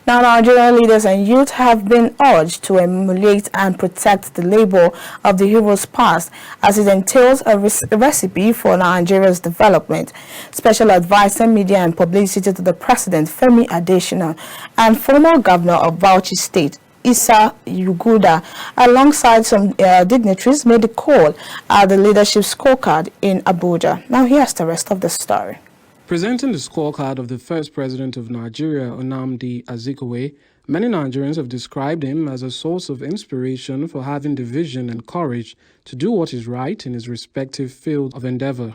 Now, Nigerian leaders and youth have been urged to emulate and protect the labor of the heroes past, as it entails a recipe for Nigeria's development. Special Advisor, Media and Publicity to the President, Femi Adesina, and former Governor of Bauchi State, Issa Yuguda, alongside some dignitaries, made a call at the leadership scorecard in Abuja. Now, here's the rest of the story. Presenting the scorecard of the first president of Nigeria, Nnamdi Azikiwe, many Nigerians have described him as a source of inspiration for having the vision and courage to do what is right in his respective field of endeavor.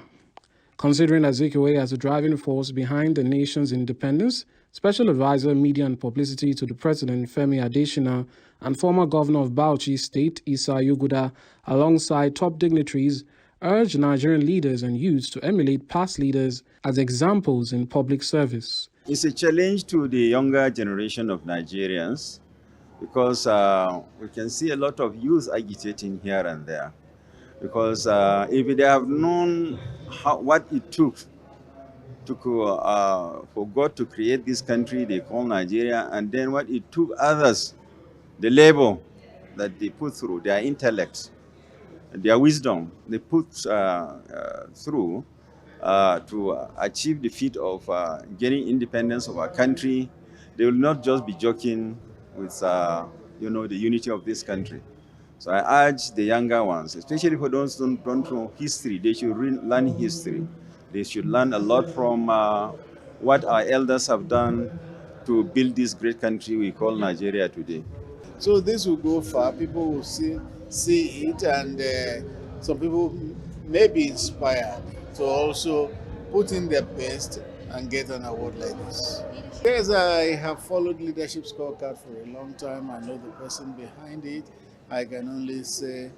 Considering Azikiwe as a driving force behind the nation's independence, Special Advisor, Media and Publicity to the President, Femi Adesina, and former Governor of Bauchi State, Issa Yuguda, alongside top dignitaries, urged Nigerian leaders and youths to emulate past leaders as examples in public service. It's a challenge to the younger generation of Nigerians because we can see a lot of youth agitating here and there. Because if they have known what it took for God to create this country they call Nigeria, and then what it took others, the labor that they put through, their intellect, their wisdom, they put through to achieve the feat of getting independence of our country, they will not just be joking with the unity of this country. So I urge the younger ones, especially for those who don't know history, they should learn history. They should learn a lot from what our elders have done to build this great country we call Nigeria today. So this will go far. People will see it, and some people may be inspired to also put in their best and get an award like this. Yes, I have followed Leadership Scorecard for a long time. I know the person behind it. I can only say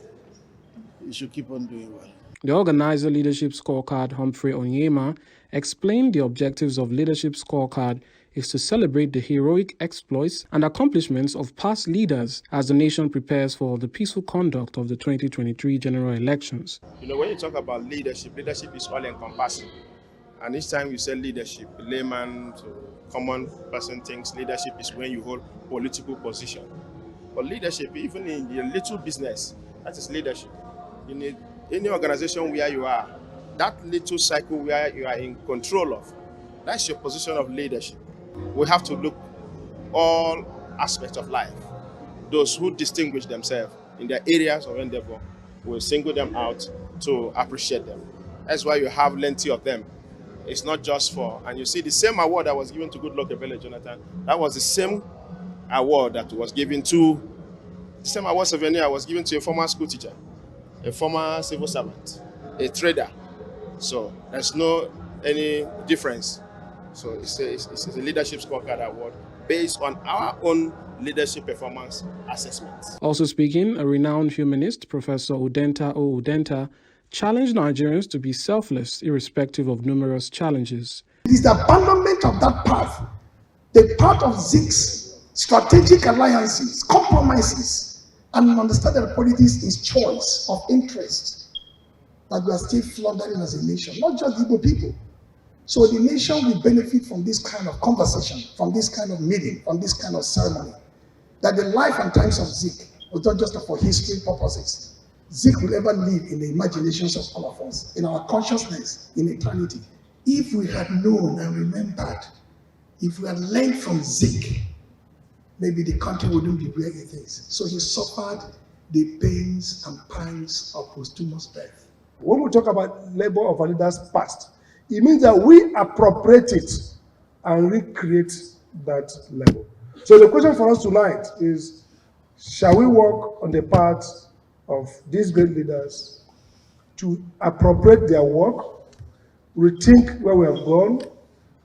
you should keep on doing well. The organizer Leadership Scorecard, Humphrey Onyema, explained the objectives of Leadership Scorecard is to celebrate the heroic exploits and accomplishments of past leaders as the nation prepares for the peaceful conduct of the 2023 general elections. When you talk about leadership is all-encompassing. And each time you say leadership, layman to common person thinks leadership is when you hold political position. But leadership, even in your little business, that is leadership. In any organization where you are, that little cycle where you are in control of, that's your position of leadership. We have to look all aspects of life. Those who distinguish themselves in their areas of endeavor, we'll single them out to appreciate them. That's why you have plenty of them. It's not just for, and you see the same award that was given to Goodluck Ebele Jonathan, that was the same award that was given to, the same award souvenir was given to a former school teacher, a former civil servant, a trader. So there's no any difference. So it's a Leadership Scorecard Award based on our own leadership performance assessments. Also speaking, a renowned humanist, Professor Udenta O. Udenta, challenged Nigerians to be selfless irrespective of numerous challenges. It is the abandonment of that path, the path of Zeke's strategic alliances, compromises, and understand that politics is choice of interest, that we are still floundering as a nation, not just the Igbo people. So the nation will benefit from this kind of conversation, from this kind of meeting, from this kind of ceremony. That the life and times of Zeke was not just for history purposes. Zeke will ever live in the imaginations of all of us, in our consciousness, in eternity. If we had known and remembered, if we had learned from Zeke, maybe the country wouldn't be where it is. So he suffered the pains and pangs of posthumous death. When we talk about labor of our leaders past, it means that we appropriate it and recreate that level. So the question for us tonight is, shall we work on the part of these great leaders to appropriate their work, rethink where we have gone,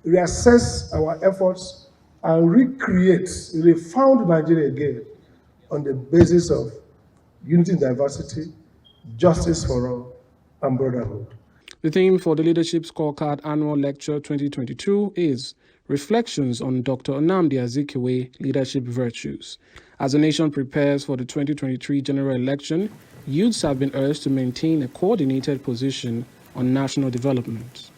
reassess our efforts, and recreate, refound Nigeria again on the basis of unity and diversity, justice for all, and brotherhood. The theme for the Leadership Scorecard Annual Lecture 2022 is Reflections on Dr. Nnamdi Azikiwe Leadership Virtues. As the nation prepares for the 2023 general election, youths have been urged to maintain a coordinated position on national development.